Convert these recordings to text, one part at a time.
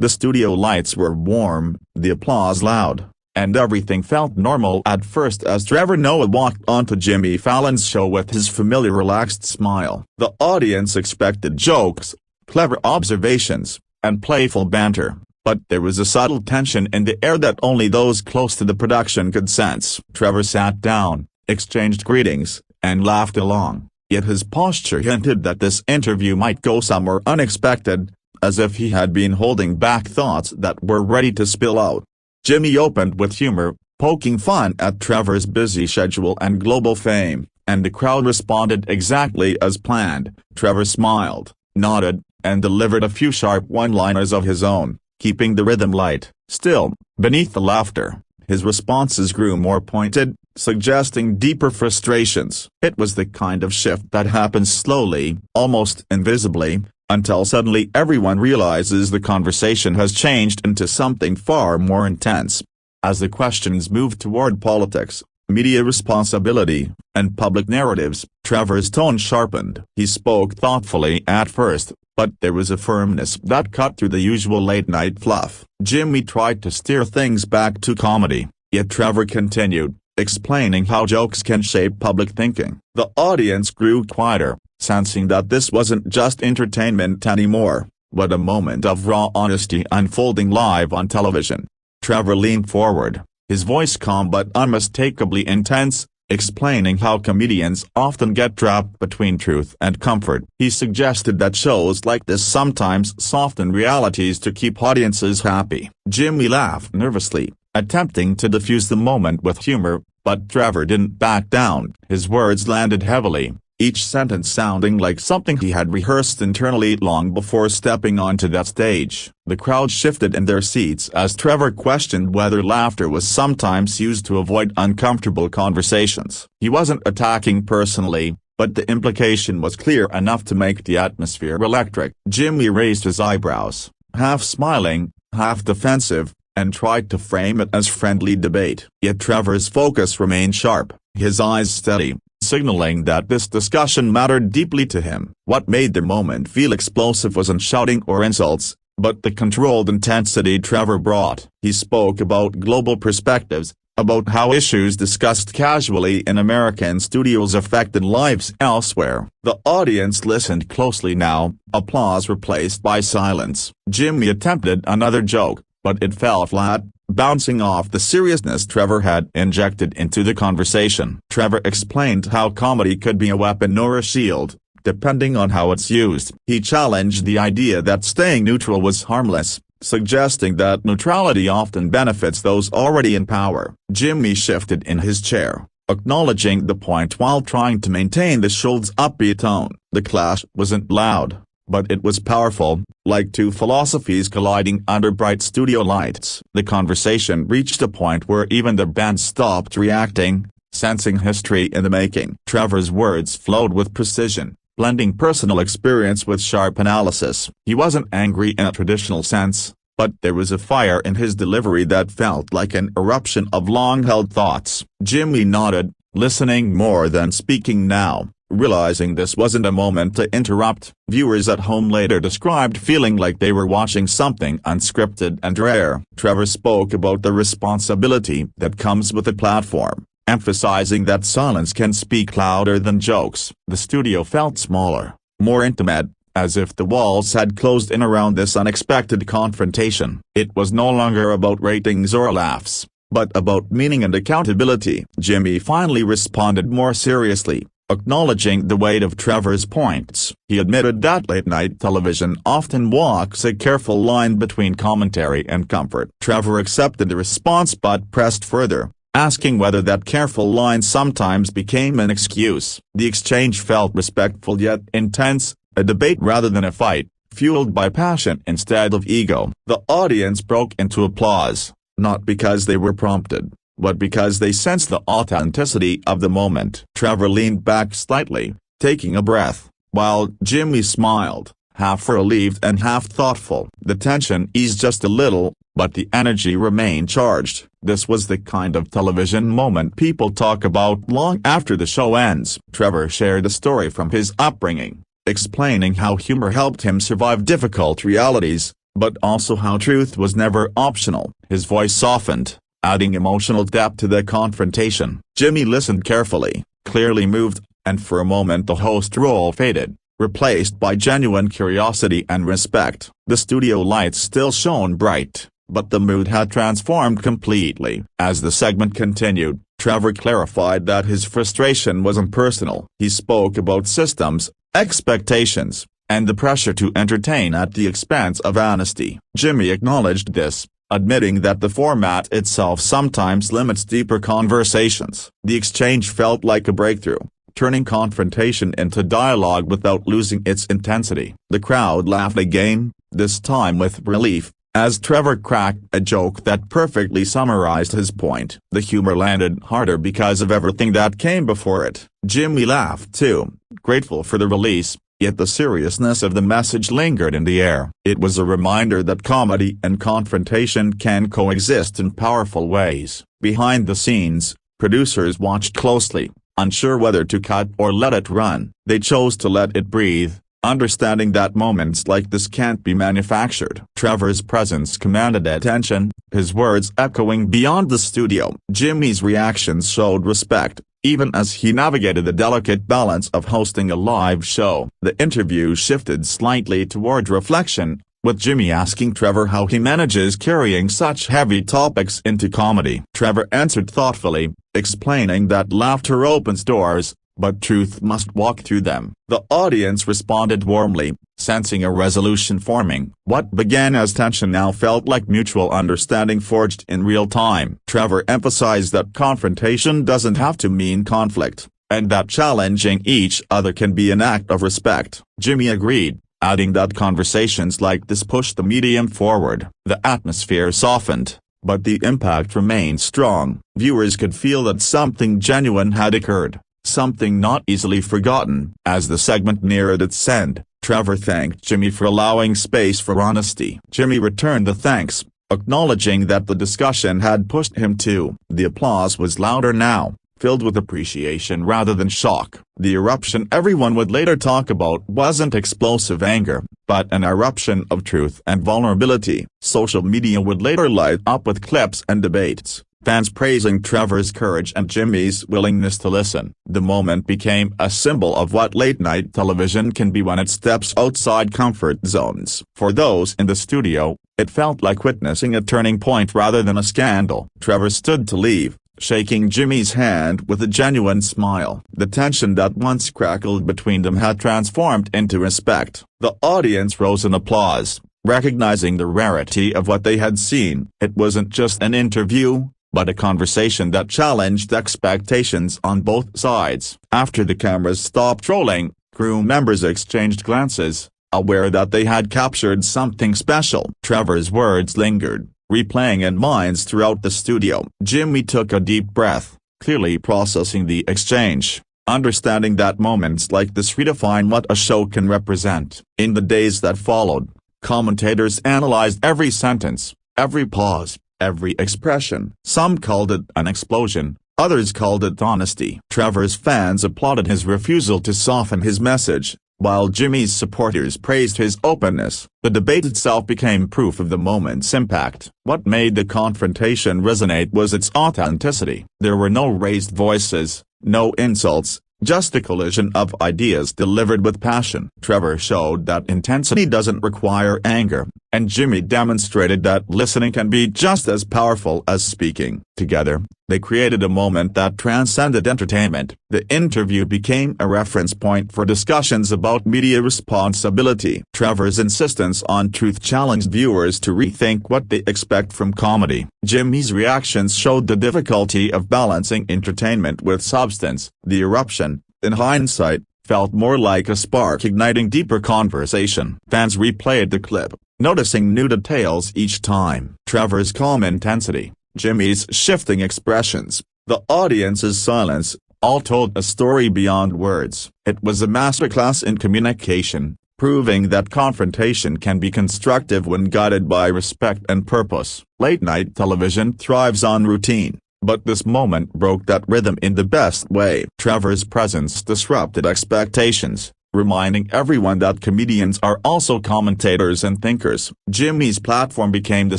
The studio lights were warm, the applause loud, and everything felt normal at first as Trevor Noah walked onto Jimmy Fallon's show with his familiar relaxed smile. The audience expected jokes, clever observations, and playful banter, but there was a subtle tension in the air that only those close to the production could sense. Trevor sat down, exchanged greetings, and laughed along, yet his posture hinted that this interview might go somewhere unexpected, as if he had been holding back thoughts that were ready to spill out. Jimmy opened with humor, poking fun at Trevor's busy schedule and global fame, and the crowd responded exactly as planned. Trevor smiled, nodded, and delivered a few sharp one-liners of his own, keeping the rhythm light. Still, beneath the laughter, his responses grew more pointed, suggesting deeper frustrations. It was the kind of shift that happens slowly, almost invisibly, until suddenly everyone realizes the conversation has changed into something far more intense. As the questions moved toward politics, media responsibility, and public narratives, Trevor's tone sharpened. He spoke thoughtfully at first, but there was a firmness that cut through the usual late-night fluff. Jimmy tried to steer things back to comedy, yet Trevor continued, explaining how jokes can shape public thinking. The audience grew quieter, sensing that this wasn't just entertainment anymore, but a moment of raw honesty unfolding live on television. Trevor leaned forward, his voice calm but unmistakably intense, explaining how comedians often get trapped between truth and comfort. He suggested that shows like this sometimes soften realities to keep audiences happy. Jimmy laughed nervously, attempting to diffuse the moment with humor, but Trevor didn't back down. His words landed heavily, each sentence sounding like something he had rehearsed internally long before stepping onto that stage. The crowd shifted in their seats as Trevor questioned whether laughter was sometimes used to avoid uncomfortable conversations. He wasn't attacking personally, but the implication was clear enough to make the atmosphere electric. Jimmy raised his eyebrows, half smiling, half defensive, and tried to frame it as friendly debate. Yet Trevor's focus remained sharp, his eyes steady, signaling that this discussion mattered deeply to him. What made the moment feel explosive wasn't shouting or insults, but the controlled intensity Trevor brought. He spoke about global perspectives, about how issues discussed casually in American studios affected lives elsewhere. The audience listened closely now, applause replaced by silence. Jimmy attempted another joke, but it fell flat, bouncing off the seriousness Trevor had injected into the conversation. Trevor explained how comedy could be a weapon or a shield, depending on how it's used. He challenged the idea that staying neutral was harmless, suggesting that neutrality often benefits those already in power. Jimmy shifted in his chair, acknowledging the point while trying to maintain the show's upbeat tone. The clash wasn't loud, but it was powerful, like two philosophies colliding under bright studio lights. The conversation reached a point where even the band stopped reacting, sensing history in the making. Trevor's words flowed with precision, blending personal experience with sharp analysis. He wasn't angry in a traditional sense, but there was a fire in his delivery that felt like an eruption of long-held thoughts. Jimmy nodded, listening more than speaking now, realizing this wasn't a moment to interrupt. Viewers at home later described feeling like they were watching something unscripted and rare. Trevor spoke about the responsibility that comes with a platform, emphasizing that silence can speak louder than jokes. The studio felt smaller, more intimate, as if the walls had closed in around this unexpected confrontation. It was no longer about ratings or laughs, but about meaning and accountability. Jimmy finally responded more seriously, acknowledging the weight of Trevor's points. He admitted that late-night television often walks a careful line between commentary and comfort. Trevor accepted the response but pressed further, asking whether that careful line sometimes became an excuse. The exchange felt respectful yet intense, a debate rather than a fight, fueled by passion instead of ego. The audience broke into applause, not because they were prompted, but because they sensed the authenticity of the moment. Trevor leaned back slightly, taking a breath, while Jimmy smiled, half relieved and half thoughtful. The tension eased just a little, but the energy remained charged. This was the kind of television moment people talk about long after the show ends. Trevor shared a story from his upbringing, explaining how humor helped him survive difficult realities, but also how truth was never optional. His voice softened, adding emotional depth to the confrontation. Jimmy listened carefully, clearly moved, and for a moment the host role faded, replaced by genuine curiosity and respect. The studio lights still shone bright, but the mood had transformed completely. As the segment continued, Trevor clarified that his frustration wasn't personal. He spoke about systems, expectations, and the pressure to entertain at the expense of honesty. Jimmy acknowledged this, admitting that the format itself sometimes limits deeper conversations. The exchange felt like a breakthrough, turning confrontation into dialogue without losing its intensity. The crowd laughed again, this time with relief, as Trevor cracked a joke that perfectly summarized his point. The humor landed harder because of everything that came before it. Jimmy laughed too, grateful for the release, yet the seriousness of the message lingered in the air. It was a reminder that comedy and confrontation can coexist in powerful ways. Behind the scenes, producers watched closely, unsure whether to cut or let it run. They chose to let it breathe, understanding that moments like this can't be manufactured. Trevor's presence commanded attention, his words echoing beyond the studio. Jimmy's reactions showed respect, even as he navigated the delicate balance of hosting a live show. The interview shifted slightly toward reflection, with Jimmy asking Trevor how he manages carrying such heavy topics into comedy. Trevor answered thoughtfully, explaining that laughter opens doors, but truth must walk through them. The audience responded warmly, sensing a resolution forming. What began as tension now felt like mutual understanding forged in real time. Trevor emphasized that confrontation doesn't have to mean conflict, and that challenging each other can be an act of respect. Jimmy agreed, adding that conversations like this push the medium forward. The atmosphere softened, but the impact remained strong. Viewers could feel that something genuine had occurred, something not easily forgotten. As the segment neared its end, Trevor thanked Jimmy for allowing space for honesty. Jimmy returned the thanks, acknowledging that the discussion had pushed him too. The applause was louder now, filled with appreciation rather than shock. The eruption everyone would later talk about wasn't explosive anger, but an eruption of truth and vulnerability. Social media would later light up with clips and debates, fans praising Trevor's courage and Jimmy's willingness to listen. The moment became a symbol of what late-night television can be when it steps outside comfort zones. For those in the studio, it felt like witnessing a turning point rather than a scandal. Trevor stood to leave, shaking Jimmy's hand with a genuine smile. The tension that once crackled between them had transformed into respect. The audience rose in applause, recognizing the rarity of what they had seen. It wasn't just an interview, but a conversation that challenged expectations on both sides. After the cameras stopped rolling, crew members exchanged glances, aware that they had captured something special. Trevor's words lingered, replaying in minds throughout the studio. Jimmy took a deep breath, clearly processing the exchange, understanding that moments like this redefine what a show can represent. In the days that followed, commentators analyzed every sentence, every pause, every expression. Some called it an explosion, others called it honesty. Trevor's fans applauded his refusal to soften his message, while Jimmy's supporters praised his openness. The debate itself became proof of the moment's impact. What made the confrontation resonate was its authenticity. There were no raised voices, no insults, just a collision of ideas delivered with passion. Trevor showed that intensity doesn't require anger, and Jimmy demonstrated that listening can be just as powerful as speaking. Together, they created a moment that transcended entertainment. The interview became a reference point for discussions about media responsibility. Trevor's insistence on truth challenged viewers to rethink what they expect from comedy. Jimmy's reactions showed the difficulty of balancing entertainment with substance. The eruption, in hindsight, felt more like a spark igniting deeper conversation. Fans replayed the clip, noticing new details each time. Trevor's calm intensity, Jimmy's shifting expressions, the audience's silence, all told a story beyond words. It was a masterclass in communication, proving that confrontation can be constructive when guided by respect and purpose. Late-night television thrives on routine, but this moment broke that rhythm in the best way. Trevor's presence disrupted expectations, reminding everyone that comedians are also commentators and thinkers. Jimmy's platform became the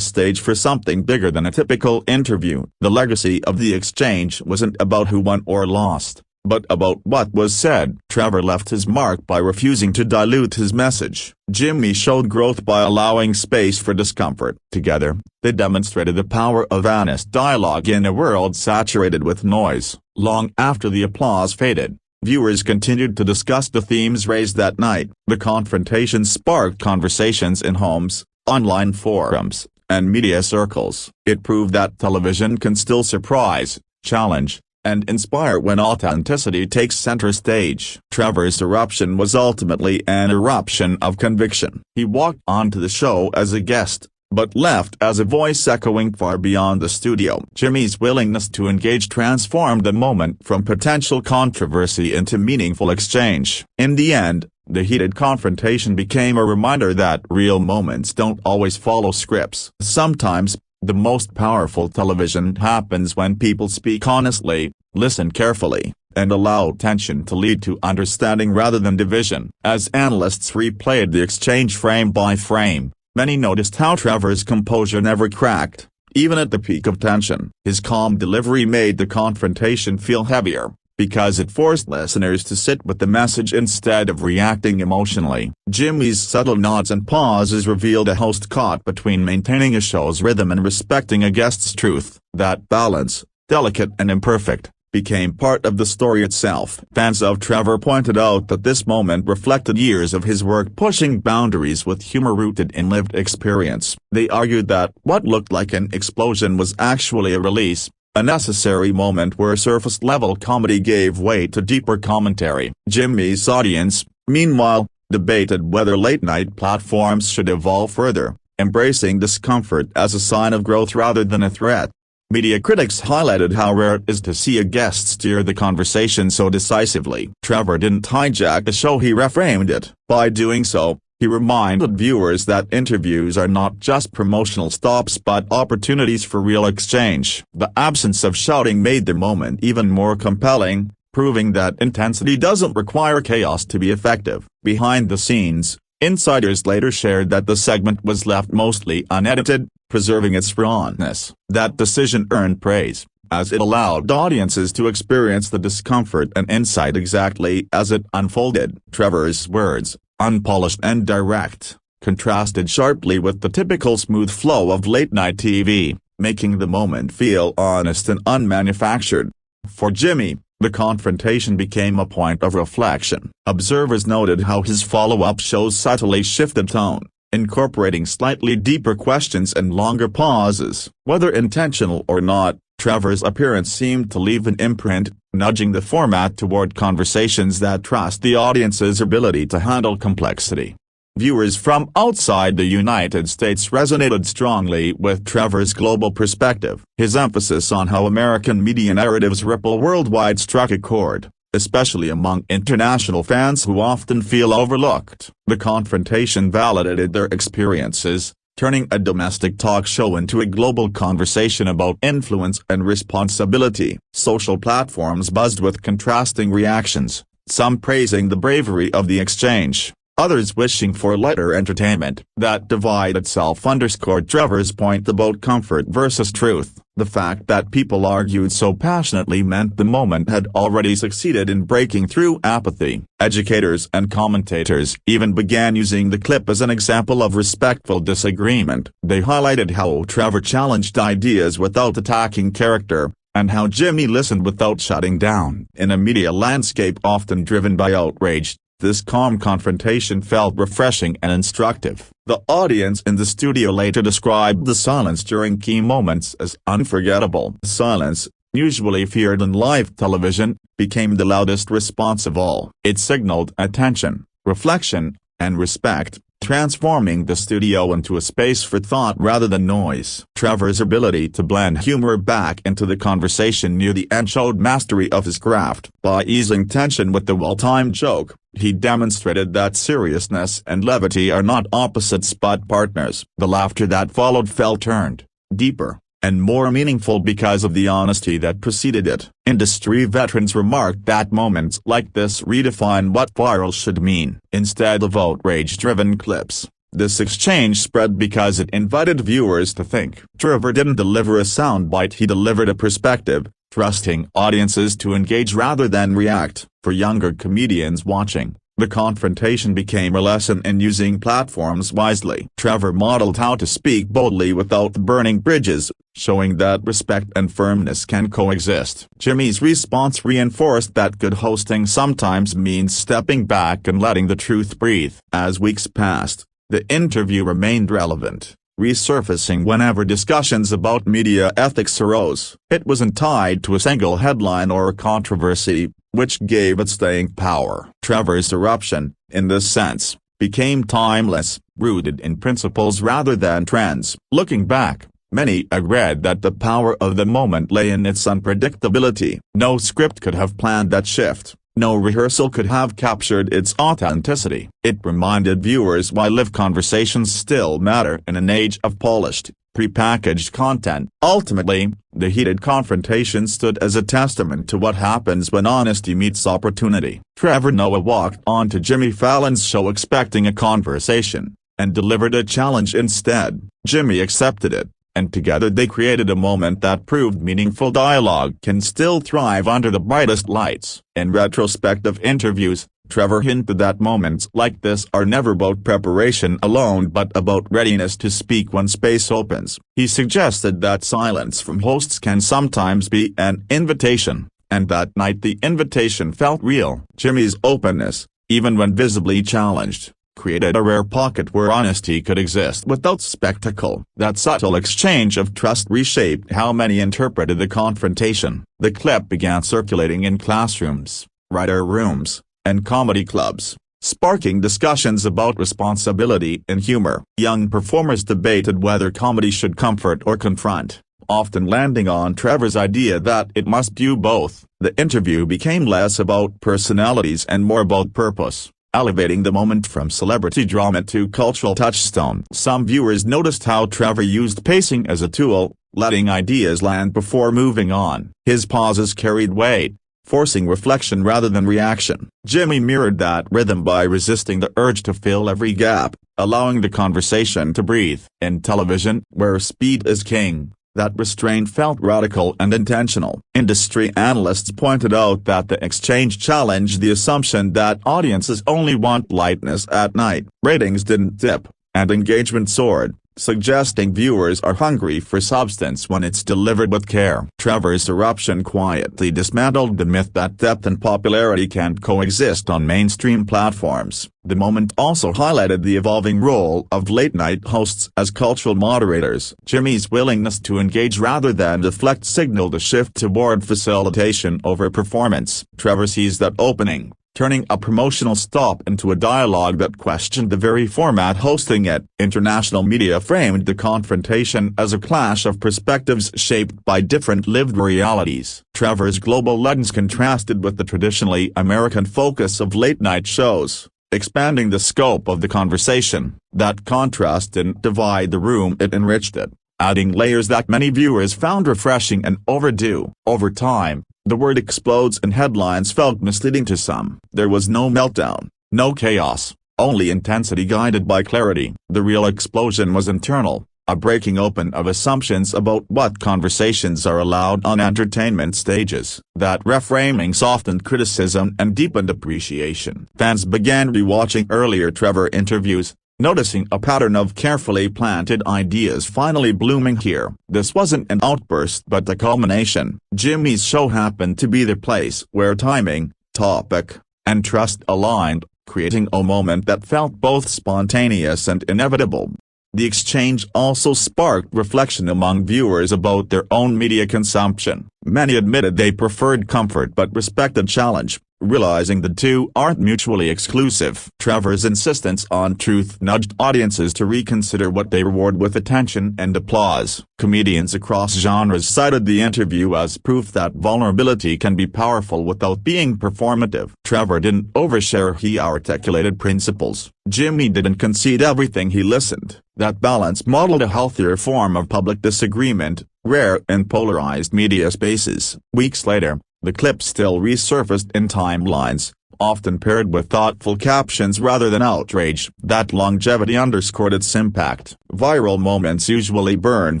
stage for something bigger than a typical interview. The legacy of the exchange wasn't about who won or lost, but about what was said. Trevor left his mark by refusing to dilute his message. Jimmy showed growth by allowing space for discomfort. Together, they demonstrated the power of honest dialogue in a world saturated with noise. Long after the applause faded, viewers continued to discuss the themes raised that night. The confrontation sparked conversations in homes, online forums, and media circles. It proved that television can still surprise, challenge, and inspire when authenticity takes center stage. Trevor's eruption was ultimately an eruption of conviction. He walked onto the show as a guest, but left as a voice echoing far beyond the studio. Jimmy's willingness to engage transformed the moment from potential controversy into meaningful exchange. In the end, the heated confrontation became a reminder that real moments don't always follow scripts. Sometimes, the most powerful television happens when people speak honestly, listen carefully, and allow tension to lead to understanding rather than division. As analysts replayed the exchange frame by frame, many noticed how Trevor's composure never cracked, even at the peak of tension. His calm delivery made the confrontation feel heavier, because it forced listeners to sit with the message instead of reacting emotionally. Jimmy's subtle nods and pauses revealed a host caught between maintaining a show's rhythm and respecting a guest's truth. That balance, delicate and imperfect, became part of the story itself. Fans of Trevor pointed out that this moment reflected years of his work pushing boundaries with humor rooted in lived experience. They argued that what looked like an explosion was actually a release, a necessary moment where surface-level comedy gave way to deeper commentary. Jimmy's audience, meanwhile, debated whether late-night platforms should evolve further, embracing discomfort as a sign of growth rather than a threat. Media critics highlighted how rare it is to see a guest steer the conversation so decisively. Trevor didn't hijack the show, he reframed it. By doing so, he reminded viewers that interviews are not just promotional stops but opportunities for real exchange. The absence of shouting made the moment even more compelling, proving that intensity doesn't require chaos to be effective. Behind the scenes, insiders later shared that the segment was left mostly unedited, preserving its rawness. That decision earned praise, as it allowed audiences to experience the discomfort and insight exactly as it unfolded. Trevor's words, unpolished and direct, contrasted sharply with the typical smooth flow of late-night TV, making the moment feel honest and unmanufactured. For Jimmy, the confrontation became a point of reflection. Observers noted how his follow-up shows subtly shifted tone, incorporating slightly deeper questions and longer pauses. Whether intentional or not, Trevor's appearance seemed to leave an imprint, nudging the format toward conversations that trust the audience's ability to handle complexity. Viewers from outside the United States resonated strongly with Trevor's global perspective. His emphasis on how American media narratives ripple worldwide struck a chord, especially among international fans who often feel overlooked. The confrontation validated their experiences, turning a domestic talk show into a global conversation about influence and responsibility. Social platforms buzzed with contrasting reactions, some praising the bravery of the exchange, others wishing for lighter entertainment. That divide itself underscored Trevor's point about comfort versus truth. The fact that people argued so passionately meant the moment had already succeeded in breaking through apathy. Educators and commentators even began using the clip as an example of respectful disagreement. They highlighted how Trevor challenged ideas without attacking character, and how Jimmy listened without shutting down. In a media landscape often driven by outrage, this calm confrontation felt refreshing and instructive. The audience in the studio later described the silence during key moments as unforgettable. Silence, usually feared in live television, became the loudest response of all. It signaled attention, reflection, and respect, transforming the studio into a space for thought rather than noise. Trevor's ability to blend humor back into the conversation near the end showed mastery of his craft. By easing tension with the well-timed joke, he demonstrated that seriousness and levity are not opposites but partners. The laughter that followed felt earned, deeper, and more meaningful because of the honesty that preceded it. Industry veterans remarked that moments like this redefine what viral should mean. Instead of outrage-driven clips, this exchange spread because it invited viewers to think. Trevor didn't deliver a soundbite, he delivered a perspective, trusting audiences to engage rather than react. For younger comedians watching, the confrontation became a lesson in using platforms wisely. Trevor modeled how to speak boldly without burning bridges, showing that respect and firmness can coexist. Jimmy's response reinforced that good hosting sometimes means stepping back and letting the truth breathe. As weeks passed, the interview remained relevant, resurfacing whenever discussions about media ethics arose. It wasn't tied to a single headline or controversy, which gave it staying power. Trevor's eruption, in this sense, became timeless, rooted in principles rather than trends. Looking back, many agreed that the power of the moment lay in its unpredictability. No script could have planned that shift. No rehearsal could have captured its authenticity. It reminded viewers why live conversations still matter in an age of polished, prepackaged content. Ultimately, the heated confrontation stood as a testament to what happens when honesty meets opportunity. Trevor Noah walked onto Jimmy Fallon's show expecting a conversation, and delivered a challenge instead. Jimmy accepted it, and together they created a moment that proved meaningful dialogue can still thrive under the brightest lights. In retrospective interviews, Trevor hinted that moments like this are never about preparation alone but about readiness to speak when space opens. He suggested that silence from hosts can sometimes be an invitation, and that night the invitation felt real. Jimmy's openness, even when visibly challenged, created a rare pocket where honesty could exist without spectacle. That subtle exchange of trust reshaped how many interpreted the confrontation. The clip began circulating in classrooms, writer rooms, and comedy clubs, sparking discussions about responsibility and humor. Young performers debated whether comedy should comfort or confront, often landing on Trevor's idea that it must do both. The interview became less about personalities and more about purpose, elevating the moment from celebrity drama to cultural touchstone. Some viewers noticed how Trevor used pacing as a tool, letting ideas land before moving on. His pauses carried weight, forcing reflection rather than reaction. Jimmy mirrored that rhythm by resisting the urge to fill every gap, allowing the conversation to breathe. In television, where speed is king, that restraint felt radical and intentional. Industry analysts pointed out that the exchange challenged the assumption that audiences only want lightness at night. Ratings didn't dip, and engagement soared, suggesting viewers are hungry for substance when it's delivered with care. Trevor's eruption quietly dismantled the myth that depth and popularity can't coexist on mainstream platforms. The moment also highlighted the evolving role of late-night hosts as cultural moderators. Jimmy's willingness to engage rather than deflect signaled a shift toward facilitation over performance. Trevor seized that opening, turning a promotional stop into a dialogue that questioned the very format hosting it. International media framed the confrontation as a clash of perspectives shaped by different lived realities. Trevor's global lens contrasted with the traditionally American focus of late-night shows, expanding the scope of the conversation. That contrast didn't divide the room, it enriched it, adding layers that many viewers found refreshing and overdue. Over time, the word explodes in headlines felt misleading to some. There was no meltdown, no chaos, only intensity guided by clarity. The real explosion was internal, a breaking open of assumptions about what conversations are allowed on entertainment stages. That reframing softened criticism and deepened appreciation. Fans began rewatching earlier Trevor interviews, noticing a pattern of carefully planted ideas finally blooming here. This wasn't an outburst but a culmination. Jimmy's show happened to be the place where timing, topic, and trust aligned, creating a moment that felt both spontaneous and inevitable. The exchange also sparked reflection among viewers about their own media consumption. Many admitted they preferred comfort but respected challenge, realizing the two aren't mutually exclusive. Trevor's insistence on truth nudged audiences to reconsider what they reward with attention and applause. Comedians across genres cited the interview as proof that vulnerability can be powerful without being performative. Trevor didn't overshare, he articulated principles. Jimmy didn't concede everything, he listened. That balance modeled a healthier form of public disagreement, rare in polarized media spaces. Weeks later, the clip still resurfaced in timelines, often paired with thoughtful captions rather than outrage. That longevity underscored its impact. Viral moments usually burn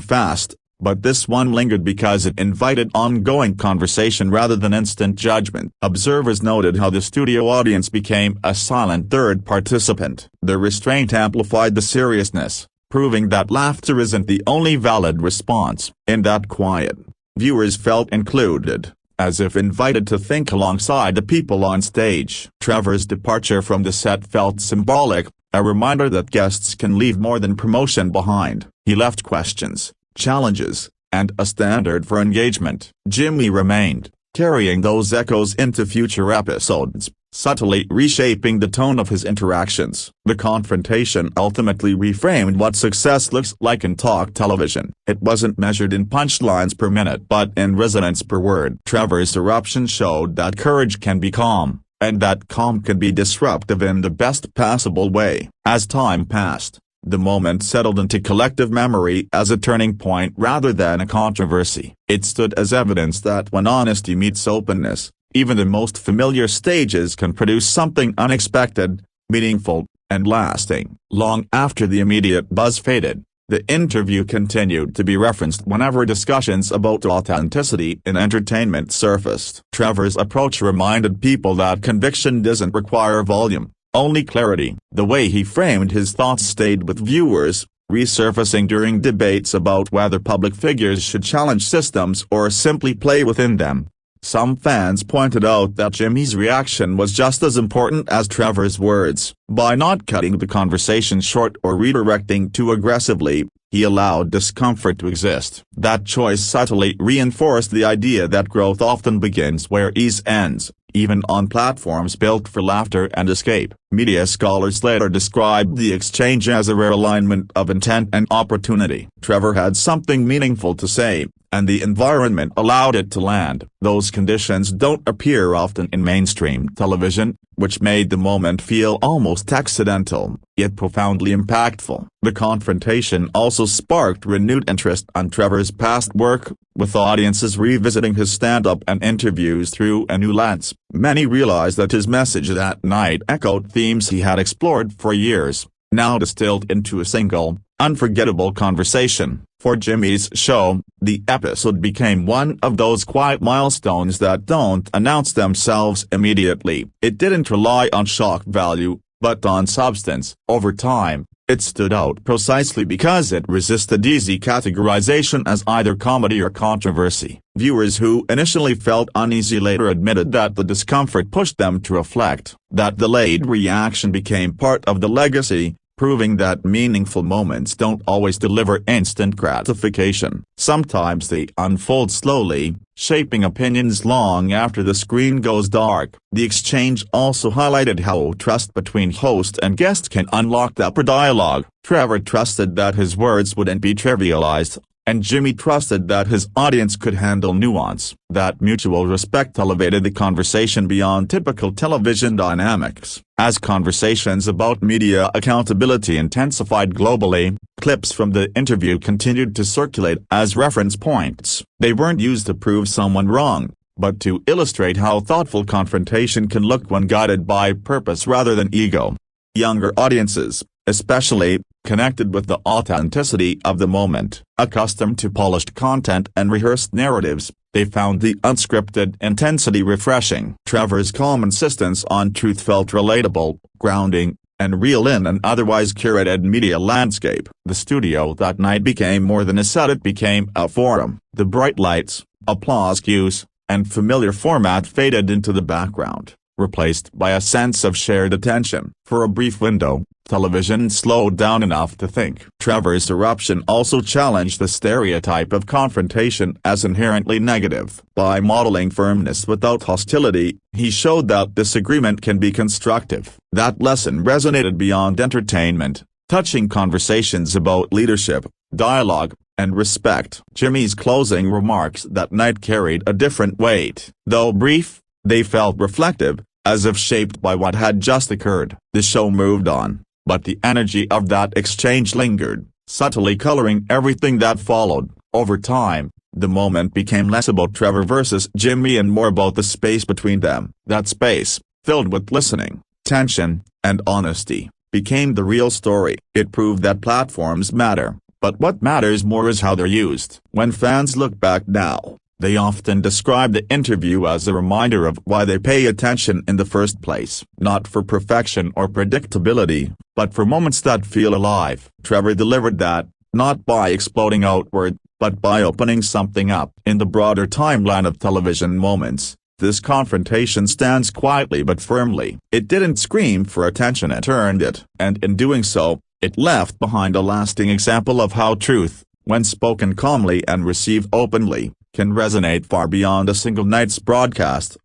fast, but this one lingered because it invited ongoing conversation rather than instant judgment. Observers noted how the studio audience became a silent third participant. The restraint amplified the seriousness, proving that laughter isn't the only valid response. In that quiet, viewers felt included, as if invited to think alongside the people on stage. Trevor's departure from the set felt symbolic, a reminder that guests can leave more than promotion behind. He left questions, challenges, and a standard for engagement. Jimmy remained, carrying those echoes into future episodes, subtly reshaping the tone of his interactions. The confrontation ultimately reframed what success looks like in talk television. It wasn't measured in punchlines per minute but in resonance per word. Trevor's eruption showed that courage can be calm, and that calm can be disruptive in the best possible way. As time passed, the moment settled into collective memory as a turning point rather than a controversy. It stood as evidence that when honesty meets openness, even the most familiar stages can produce something unexpected, meaningful, and lasting. Long after the immediate buzz faded, the interview continued to be referenced whenever discussions about authenticity in entertainment surfaced. Trevor's approach reminded people that conviction doesn't require volume, only clarity. The way he framed his thoughts stayed with viewers, resurfacing during debates about whether public figures should challenge systems or simply play within them. Some fans pointed out that Jimmy's reaction was just as important as Trevor's words. By not cutting the conversation short or redirecting too aggressively, he allowed discomfort to exist. That choice subtly reinforced the idea that growth often begins where ease ends, even on platforms built for laughter and escape. Media scholars later described the exchange as a rare alignment of intent and opportunity. Trevor had something meaningful to say, and the environment allowed it to land. Those conditions don't appear often in mainstream television, which made the moment feel almost accidental, yet profoundly impactful. The confrontation also sparked renewed interest on Trevor's past work, with audiences revisiting his stand-up and interviews through a new lens. Many realized that his message that night echoed themes he had explored for years, now distilled into a single, unforgettable conversation. For Jimmy's show, the episode became one of those quiet milestones that don't announce themselves immediately. It didn't rely on shock value, but on substance. Over time, it stood out precisely because it resisted easy categorization as either comedy or controversy. Viewers who initially felt uneasy later admitted that the discomfort pushed them to reflect. That delayed reaction became part of the legacy, proving that meaningful moments don't always deliver instant gratification. Sometimes they unfold slowly, shaping opinions long after the screen goes dark. The exchange also highlighted how trust between host and guest can unlock deeper dialogue. Trevor trusted that his words wouldn't be trivialized, and Jimmy trusted that his audience could handle nuance. That mutual respect elevated the conversation beyond typical television dynamics. As conversations about media accountability intensified globally, clips from the interview continued to circulate as reference points. They weren't used to prove someone wrong, but to illustrate how thoughtful confrontation can look when guided by purpose rather than ego. Younger audiences, especially, connected with the authenticity of the moment. Accustomed to polished content and rehearsed narratives, they found the unscripted intensity refreshing. Trevor's calm insistence on truth felt relatable, grounding, and real in an otherwise curated media landscape. The studio that night became more than a set, it became a forum. The bright lights, applause cues, and familiar format faded into the background, replaced by a sense of shared attention. For a brief window, television slowed down enough to think. Trevor's eruption also challenged the stereotype of confrontation as inherently negative. By modeling firmness without hostility, he showed that disagreement can be constructive. That lesson resonated beyond entertainment, touching conversations about leadership, dialogue, and respect. Jimmy's closing remarks that night carried a different weight. Though brief, they felt reflective, as if shaped by what had just occurred. The show moved on, but the energy of that exchange lingered, subtly coloring everything that followed. Over time, the moment became less about Trevor versus Jimmy and more about the space between them. That space, filled with listening, tension, and honesty, became the real story. It proved that platforms matter, but what matters more is how they're used. When fans look back now, they often describe the interview as a reminder of why they pay attention in the first place. Not for perfection or predictability, but for moments that feel alive. Trevor delivered that, not by exploding outward, but by opening something up. In the broader timeline of television moments, this confrontation stands quietly but firmly. It didn't scream for attention, it earned it. And in doing so, it left behind a lasting example of how truth, when spoken calmly and received openly, can resonate far beyond a single night's broadcast.